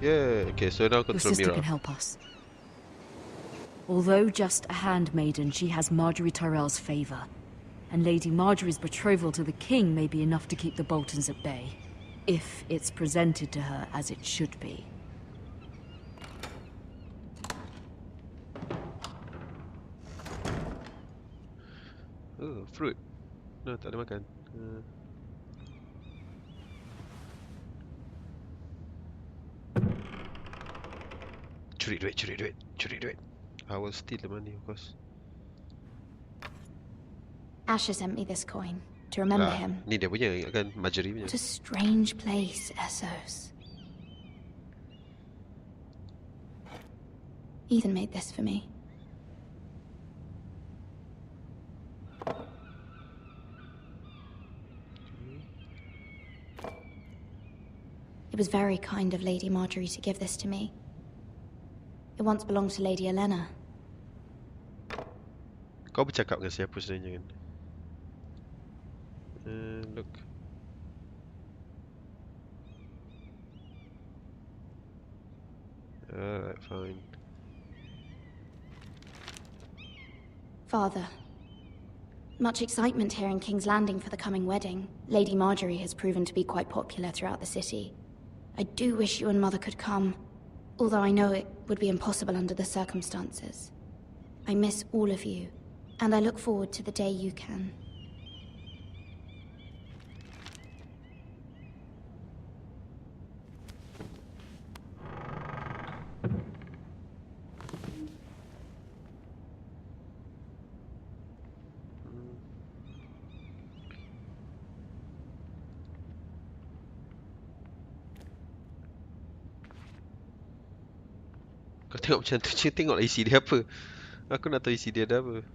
Yeah, okay, so now Your control sister Mira. can help us. Although just a handmaiden, she has Margery Tyrell's favor. And Lady Margery's betrothal to the king may be enough to keep the Boltons at bay. If it's presented to her as it should be. Oh, fruit. No, tak ada makan. Curi duit, curi duit, curi duit. I will steal the money, of course. Asher sent me this coin to remember him. Ni dia punya, kan? Margery punya. What a strange place, Essos. Ethan made this for me. It was very kind of Lady Margery to give this to me. It once belonged to Lady Elena. Kau bercakap dengan siapa sebenarnya kan? Look. Alright, fine. Father. Much excitement here in King's Landing for the coming wedding. Lady Margery has proven to be quite popular throughout the city. I do wish you and Mother could come, although I know it would be impossible under the circumstances. I miss all of you, and I look forward to the day you can. Kau tengok macam tu je, tengoklah isi dia apa. Aku nak tahu isi dia ada apa.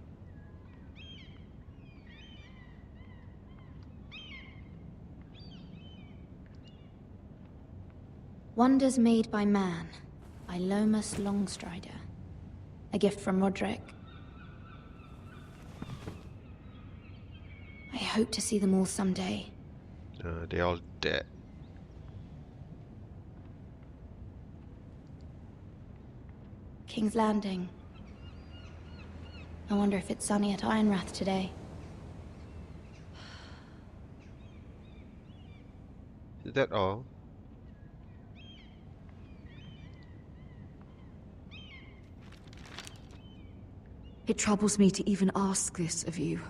Wonders Made by Man, by Lomas Longstrider. A gift from Roderick. I hope to see them all someday. They're all dead. King's Landing. I wonder if it's sunny at Ironrath today. Is that all? It troubles me to even ask this of you,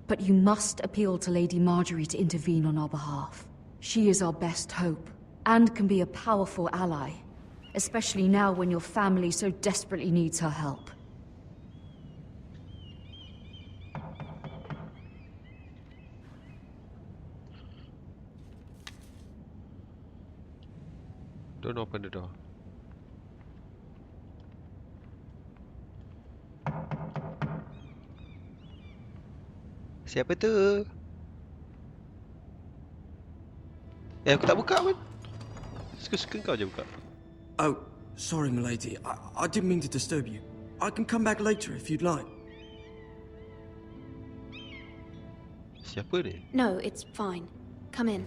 but you must appeal to Lady Margery to intervene on our behalf. She is our best hope, and can be a powerful ally, especially now when your family so desperately needs her help. Don't open the door. Siapa tu? Aku tak buka pun. Suka-suka kau je buka. Oh, sorry, milady. I didn't mean to disturb you. I can come back later if you'd like. Siapa ni? No, it's fine. Come in.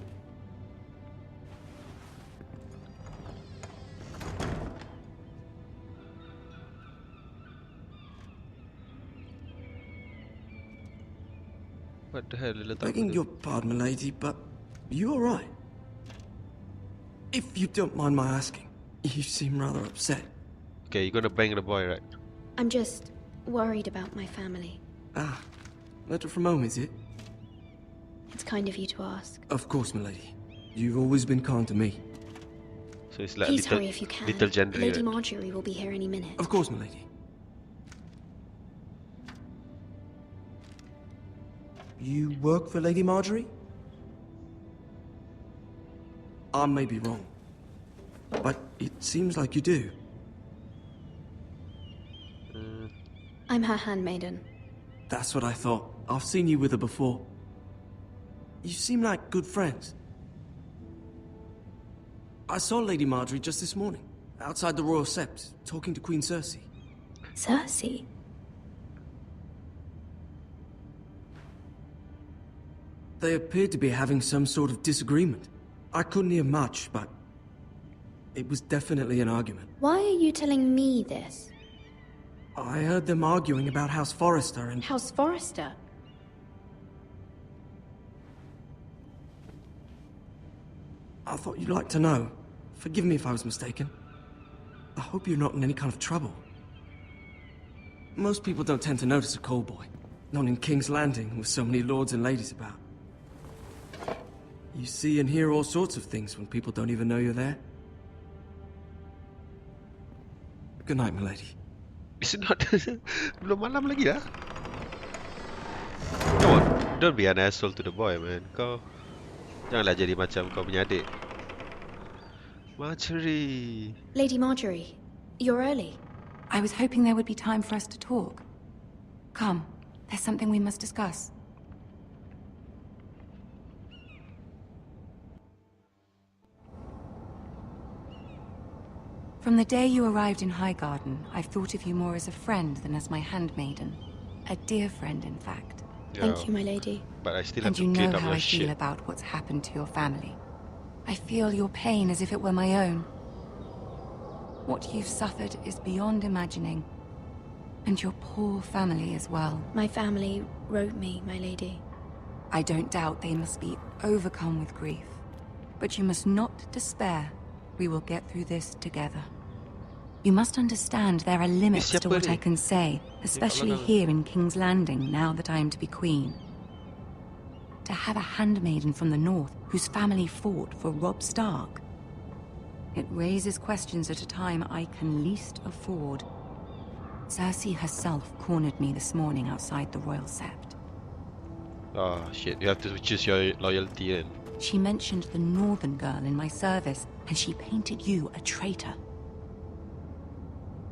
What the hell? Begging your pardon, milady, but you alright? If you don't mind my asking, you seem rather upset. Okay, you're gonna bang the boy, right? I'm just worried about my family. Ah, letter from home, is it? It's kind of you to ask. Of course, milady. You've always been kind to me. So it's like Please little, hurry if you can. little gentry, Lady right? Margery will be here any minute. Of course, milady. You work for Lady Margery? I may be wrong, but it seems like you do. I'm her handmaiden. That's what I thought. I've seen you with her before. You seem like good friends. I saw Lady Margery just this morning, outside the Royal Sept, talking to Queen Cersei. Cersei? They appeared to be having some sort of disagreement. I couldn't hear much, but It was definitely an argument. Why are you telling me this? I heard them arguing about House Forrester and... House Forrester? I thought you'd like to know. Forgive me if I was mistaken. I hope you're not in any kind of trouble. Most people don't tend to notice a call boy. Not in King's Landing, with so many lords and ladies about. You see and hear all sorts of things when people don't even know you're there. Good night, milady. It's not... Belum malam lagi lah. Come on, don't be an asshole to the boy, man. Kau... Janganlah jadi macam kau punya adik. Margery. Lady Margery, you're early. I was hoping there would be time for us to talk. Come, there's something we must discuss. From the day you arrived in Highgarden, I've thought of you more as a friend than as my handmaiden. A dear friend, in fact. Thank you, my lady. But I still have And to you clean know up how your I feel shit. about what's happened to your family. I feel your pain as if it were my own. What you've suffered is beyond imagining. And your poor family as well. My family wrote me, my lady. I don't doubt they must be overcome with grief. But you must not despair. We will get through this together. You must understand there are limits to what I can say, especially here in King's Landing, now that I am to be queen. To have a handmaiden from the north whose family fought for Robb Stark. It raises questions at a time I can least afford. Cersei herself cornered me this morning outside the Royal Sept. Oh shit, you have to choose your loyalty then. She mentioned the northern girl in my service, and she painted you a traitor.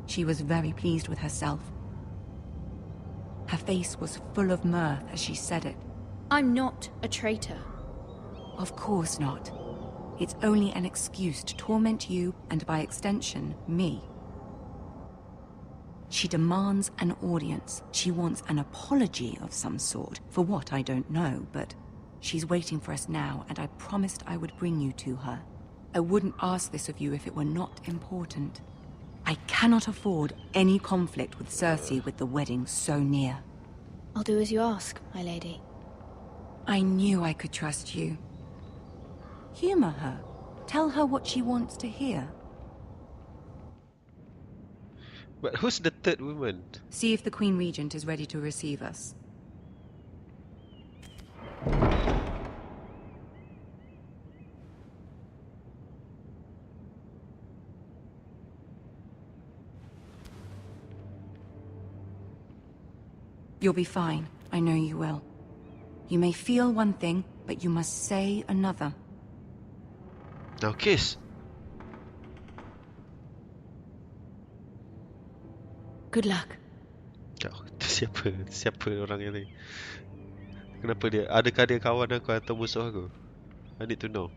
She was very pleased with herself. Her face was full of mirth as she said it. I'm not a traitor. Of course not. It's only an excuse to torment you, and by extension, me. She demands an audience. She wants an apology of some sort, for what I don't know, but she's waiting for us now, and I promised I would bring you to her. I wouldn't ask this of you if it were not important. I cannot afford any conflict with Cersei with the wedding so near. I'll do as you ask, my lady. I knew I could trust you. Humor her. Tell her what she wants to hear. But who's the third woman? See if the Queen Regent is ready to receive us. You'll be fine. I know you will. You may feel one thing, but you must say another. Now kiss. Good luck. Oh, itu siapa? Siapa orang yang ni? Kenapa dia? Adakah dia kawan aku atau musuh aku? I need to know.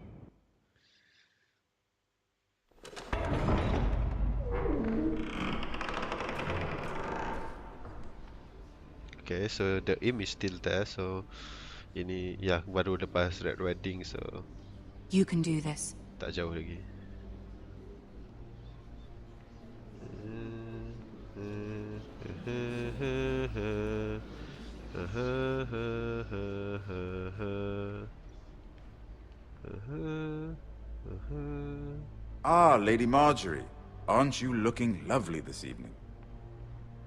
Okay, so the aim is still there. So ini ya baru lepas Red Wedding, so You can do this. tak jauh lagi. Ah, Lady Margery. Aren't you looking lovely this evening?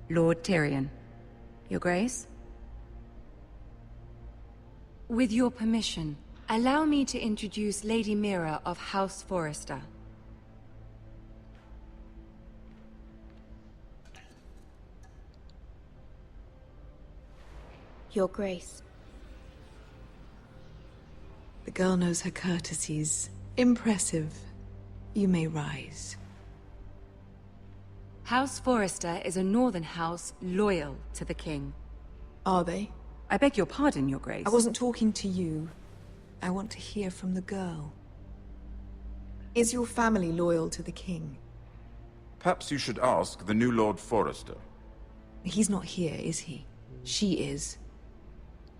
Lord Tyrion. Your Grace? With your permission, allow me to introduce Lady Mira of House Forrester. Your Grace. The girl knows her courtesies. Impressive. You may rise. House Forrester is a northern house loyal to the king. Are they? I beg your pardon, Your Grace. I wasn't talking to you. I want to hear from the girl. Is your family loyal to the king? Perhaps you should ask the new Lord Forrester. He's not here, is he? She is.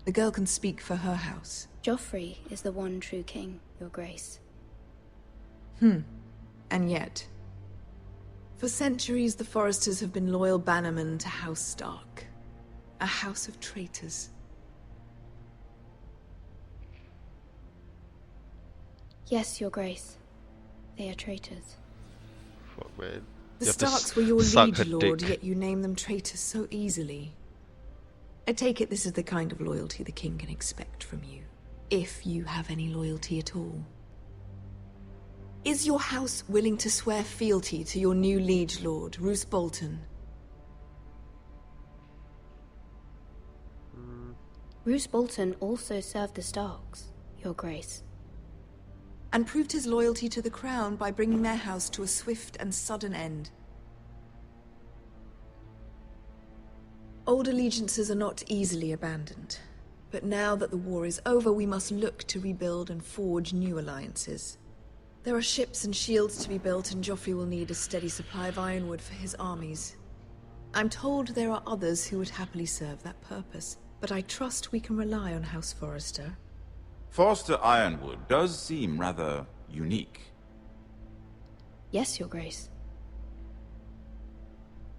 The girl can speak for her house. Joffrey is the one true king, Your Grace. And yet, for centuries the Forresters have been loyal bannermen to House Stark. A house of traitors. Yes, Your Grace. They are traitors. Fuck, man. The You have to Starks were your suck her liege lord, dick. yet you name them traitors so easily. I take it this is the kind of loyalty the king can expect from you. If you have any loyalty at all. Is your house willing to swear fealty to your new liege lord, Roose Bolton? Roose Bolton also served the Starks, Your Grace. And proved his loyalty to the crown by bringing their house to a swift and sudden end. Old allegiances are not easily abandoned, but now that the war is over, we must look to rebuild and forge new alliances. There are ships and shields to be built, and Joffrey will need a steady supply of ironwood for his armies. I'm told there are others who would happily serve that purpose, but I trust we can rely on House Forrester. Forrester Ironwood does seem rather unique. Yes, Your Grace.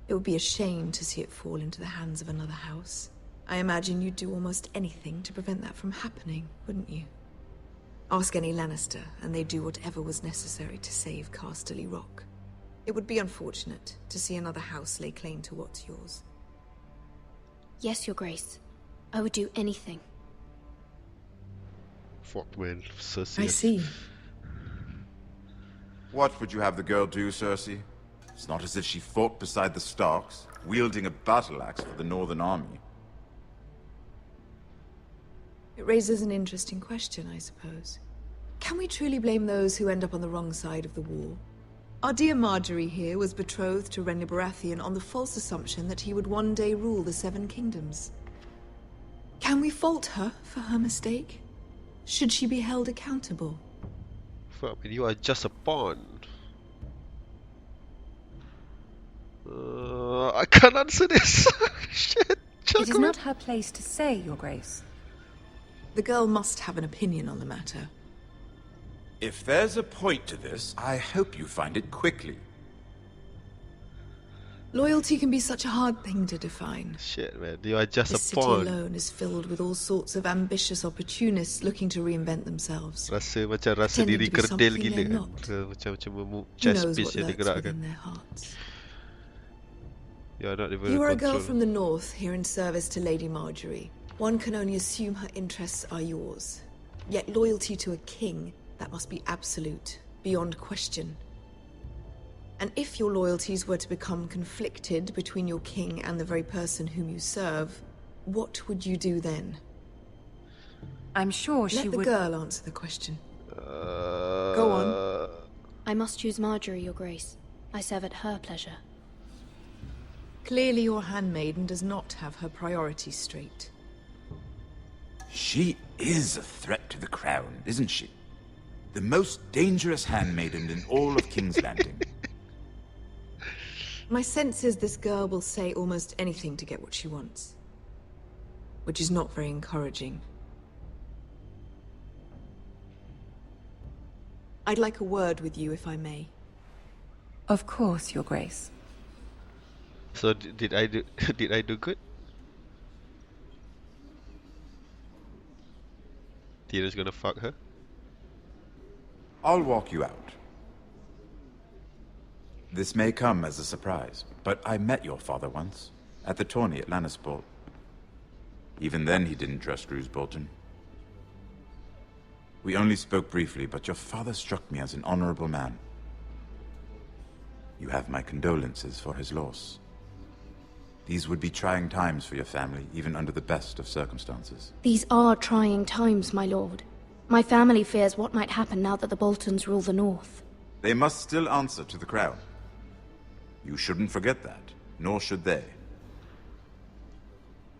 It would be a shame to see it fall into the hands of another house. I imagine you'd do almost anything to prevent that from happening, wouldn't you? Ask any Lannister, and they'd do whatever was necessary to save Casterly Rock. It would be unfortunate to see another house lay claim to what's yours. Yes, Your Grace. I would do anything. Fuck, man. Cersei. I see. What would you have the girl do, Cersei? It's not as if she fought beside the Starks, wielding a battle axe for the Northern Army. It raises an interesting question, I suppose. Can we truly blame those who end up on the wrong side of the war? Our dear Margery here was betrothed to Renly Baratheon on the false assumption that he would one day rule the Seven Kingdoms. Can we fault her for her mistake? Should she be held accountable? Fuck, man. You are just a pawn. I can't answer this. Shit. It is Chuckle. not her place to say, Your Grace. The girl must have an opinion on the matter. If there's a point to this, I hope you find it quickly. Loyalty can be such a hard thing to define. Shit, man. You are just The a city pawn. alone is filled with all sorts of ambitious opportunists looking to reinvent themselves. Rasa macam rasa Pretending diri to be kerdil something gila they're kan. not. Macam Who chess knows piece what yang lurks digerakkan. within their hearts? You are not even You in are a girl control. from the north, here in service to Lady Margery. One can only assume her interests are yours. Yet loyalty to a king, that must be absolute, beyond question. And if your loyalties were to become conflicted between your king and the very person whom you serve, what would you do then? I'm sure she Let the would... girl answer the question. Go on. I must choose Margery, Your Grace. I serve at her pleasure. Clearly your handmaiden does not have her priorities straight. She is a threat to the crown, isn't she? The most dangerous handmaiden in all of King's Landing. My sense is this girl will say almost anything to get what she wants. Which is not very encouraging. I'd like a word with you, if I may. Of course, Your Grace. So did I do did I do good? Tina's gonna fuck her? I'll walk you out. This may come as a surprise, but I met your father once, at the tourney at Lannisport. Even then he didn't trust Roose Bolton. We only spoke briefly, but your father struck me as an honorable man. You have my condolences for his loss. These would be trying times for your family, even under the best of circumstances. These are trying times, my lord. My family fears what might happen now that the Boltons rule the North. They must still answer to the crown. You shouldn't forget that, nor should they.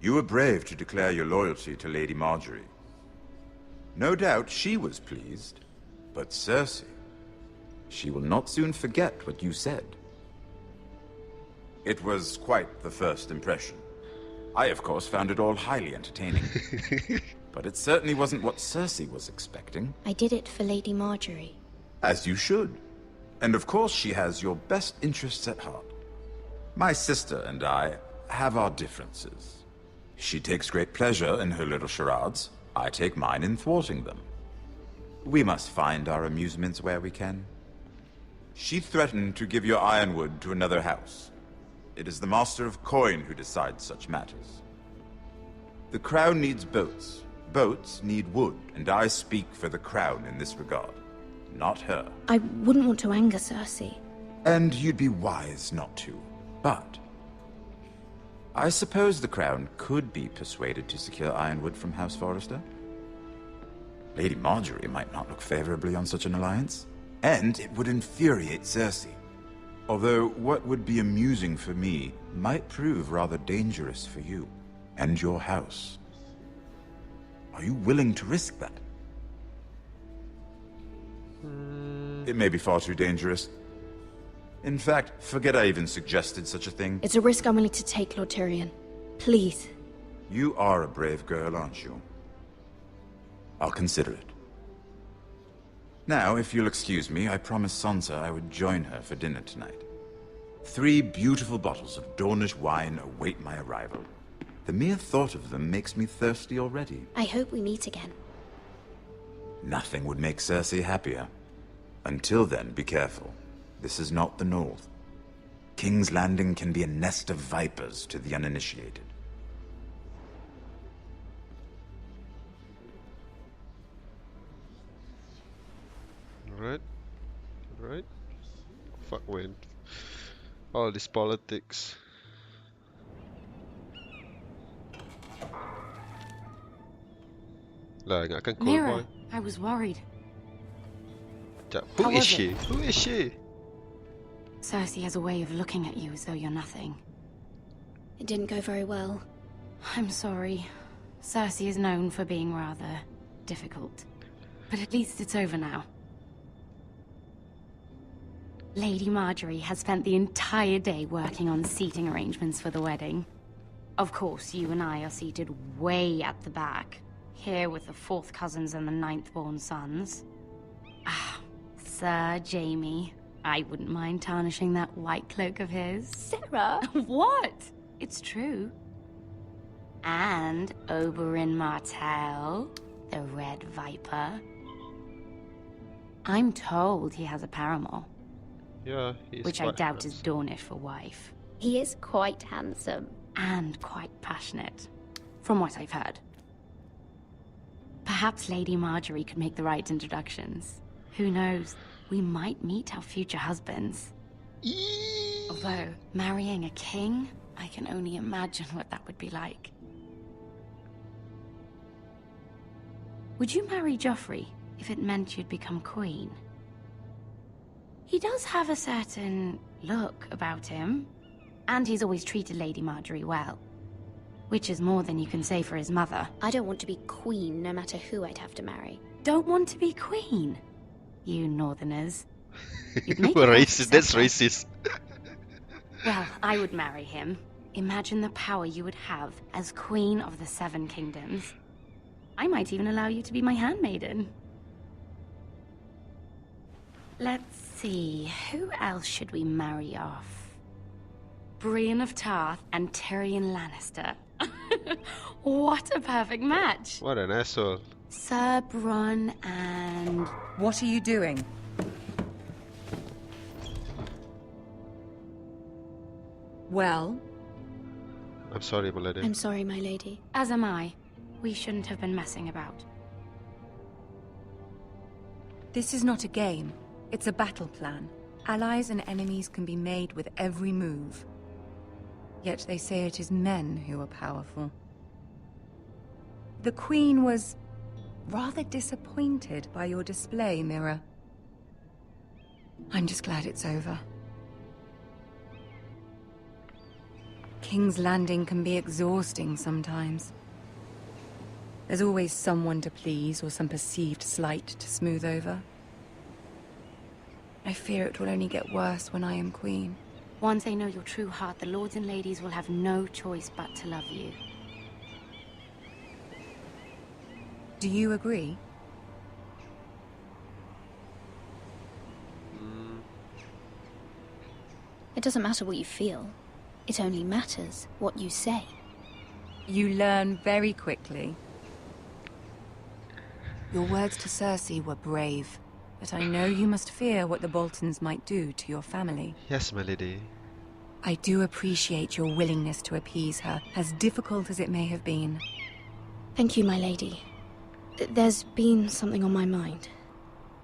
You were brave to declare your loyalty to Lady Margery. No doubt she was pleased, but Cersei, she will not soon forget what you said. It was quite the first impression. I, of course, found it all highly entertaining. But it certainly wasn't what Cersei was expecting. I did it for Lady Margery. As you should. And of course she has your best interests at heart. My sister and I have our differences. She takes great pleasure in her little charades. I take mine in thwarting them. We must find our amusements where we can. She threatened to give your ironwood to another house. It is the Master of Coin who decides such matters. The Crown needs boats. Boats need wood, and I speak for the Crown in this regard. Not her. I wouldn't want to anger Cersei. And you'd be wise not to. But I suppose the Crown could be persuaded to secure ironwood from House Forrester. Lady Margery might not look favorably on such an alliance, and it would infuriate Cersei. Although what would be amusing for me might prove rather dangerous for you and your house. Are you willing to risk that? It may be far too dangerous. In fact, forget I even suggested such a thing. It's a risk I'm willing to take, Lord Tyrion. Please. You are a brave girl, aren't you? I'll consider it. Now, if you'll excuse me, I promised Sansa I would join her for dinner tonight. 3 beautiful bottles of Dornish wine await my arrival. The mere thought of them makes me thirsty already. I hope we meet again. Nothing would make Cersei happier. Until then, be careful. This is not the North. King's Landing can be a nest of vipers to the uninitiated. Alright. Alright. Fuck when. All this politics. Lah, ingatkan cold Mira, boy. I was worried. Sekejap. How Who is was she? it? Who is she? Cersei has a way of looking at you as though you're nothing. It didn't go very well. I'm sorry. Cersei is known for being rather difficult. But at least it's over now. Lady Margery has spent the entire day working on seating arrangements for the wedding. Of course, you and I are seated way at the back, here with the 4th cousins and the 9th-born sons. Ah, Sir Jaime. I wouldn't mind tarnishing that white cloak of his. Sarah! What? It's true. And Oberyn Martell, the Red Viper. I'm told he has a paramour, Yeah, he's which I quite doubt is handsome. Dornish for wife. He is quite handsome. And quite passionate, from what I've heard. Perhaps Lady Margery could make the right introductions. Who knows? We might meet our future husbands. Although, marrying a king, I can only imagine what that would be like. Would you marry Joffrey if it meant you'd become queen? He does have a certain look about him, and he's always treated Lady Margery well. Which is more than you can say for his mother. I don't want to be queen, no matter who I'd have to marry. Don't want to be queen? You northerners. You'd make a Racist. That's successor. racist. Well, I would marry him. Imagine the power you would have as Queen of the 7 Kingdoms. I might even allow you to be my handmaiden. Let's see, who else should we marry off? Brienne of Tarth and Tyrion Lannister. What a perfect match! What an asshole. Sir Bronn and... What are you doing? Well, I'm sorry, my lady. I'm sorry, my lady. As am I. We shouldn't have been messing about. this is not a game. It's a battle plan. Allies and enemies can be made with every move. Yet they say it is men who are powerful. The Queen was rather disappointed by your display, Mira. I'm just glad it's over. King's Landing can be exhausting sometimes. There's always someone to please or some perceived slight to smooth over. I fear it will only get worse when I am queen. Once they know your true heart, the lords and ladies will have no choice but to love you. Do you agree? It doesn't matter what you feel. It only matters what you say. You learn very quickly. Your words to Cersei were brave, but I know you must fear what the Boltons might do to your family. Yes, my lady. I do appreciate your willingness to appease her, as difficult as it may have been. Thank you, my lady. There's been something on my mind.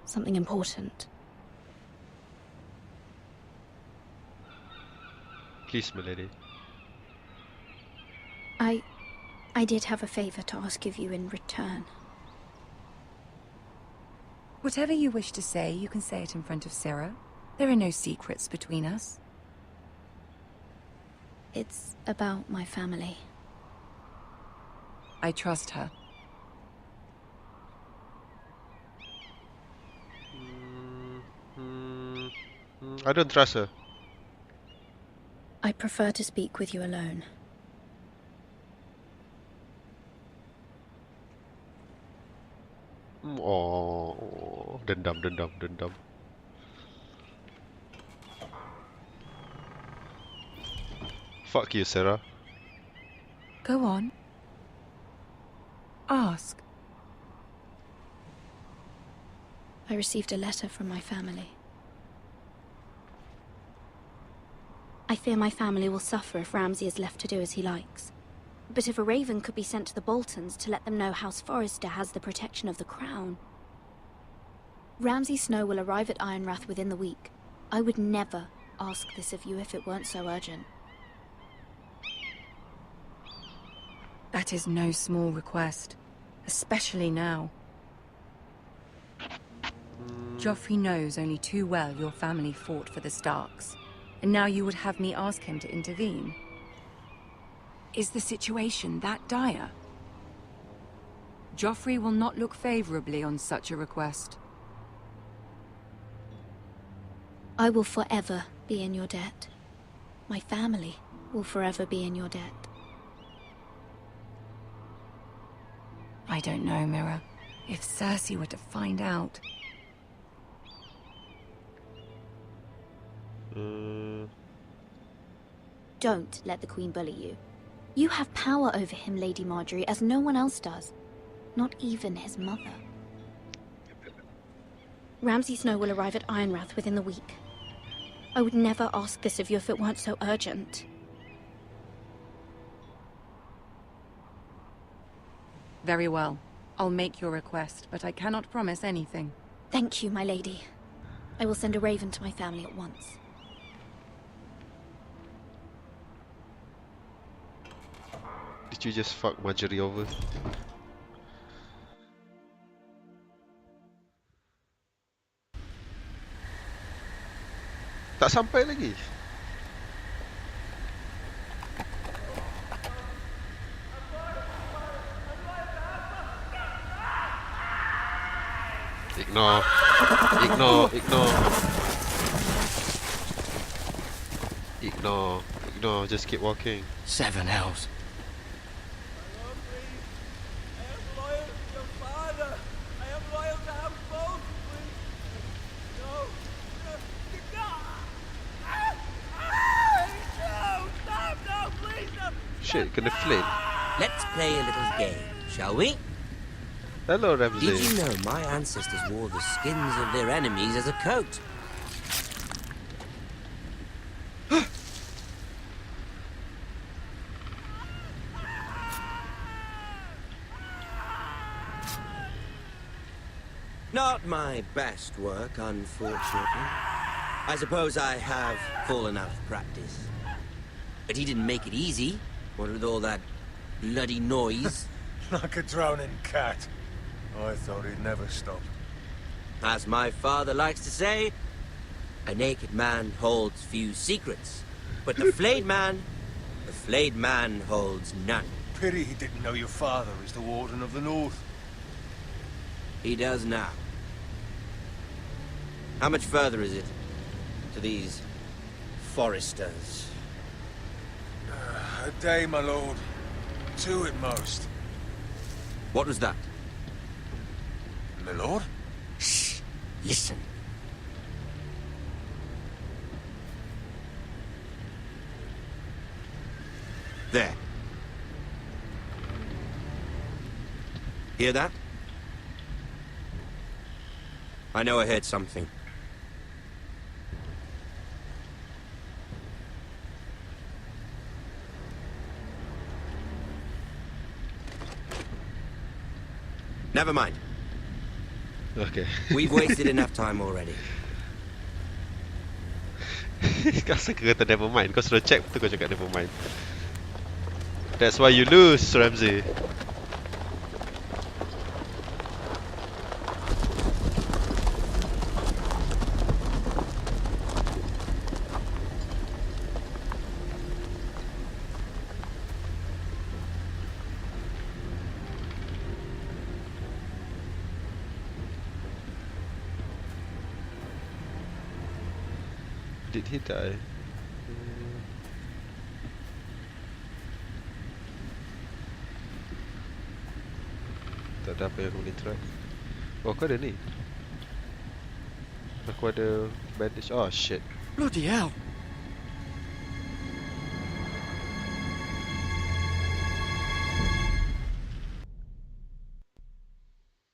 Something important. Please, my lady. I did have a favor to ask of you in return. Whatever you wish to say, you can say it in front of Sarah. There are no secrets between us. It's about my family. I trust her. I don't trust her. I prefer to speak with you alone. Oh, dendam. Fuck you, Sarah. Go on. Ask. I received a letter from my family. I fear my family will suffer if Ramsay is left to do as he likes. But if a raven could be sent to the Boltons to let them know House Forrester has the protection of the crown... Ramsay Snow will arrive at Ironrath within the week. I would never ask this of you if it weren't so urgent. That is no small request, especially now. Joffrey knows only too well your family fought for the Starks, and now you would have me ask him to intervene. Is the situation that dire? Joffrey will not look favorably on such a request. I will forever be in your debt. My family will forever be in your debt. I don't know, Mira. If Cersei were to find out... Don't let the Queen bully you. You have power over him, Lady Margery, as no one else does. Not even his mother. Ramsay Snow will arrive at Ironrath within the week. I would never ask this of you if it weren't so urgent. Very well. I'll make your request, but I cannot promise anything. Thank you, my lady. I will send a raven to my family at once. Did you just fuck Margery over? Tak sampai lagi. Ignore. Ignore, just keep walking. 7 elves. Shit, kena flame. Let's play a little game, shall we? Hello, Did Ramsay. you know my ancestors wore the skins of their enemies as a coat? Not my best work, unfortunately. I suppose I have fallen out of practice. But he didn't make it easy, what with all that bloody noise. Like a drowning cat. I thought he'd never stop. As my father likes to say, a naked man holds few secrets. But the flayed man holds none. Pity he didn't know your father is the Warden of the North. He does now. How much further is it to these Forresters? A day, my lord. 2 at most. What was that? My lord? Shh! Listen. There. Hear that? I know I heard something. Never mind. Okay. We've wasted enough time already. Kau suka kata never mind. Kau sudah check betul kau cakap never mind. That's why you lose, Ramsey. Did he die? Tak ada apa yang boleh try. Oh, kau ada ni. Aku ada bandage. Oh shit. Bloody hell.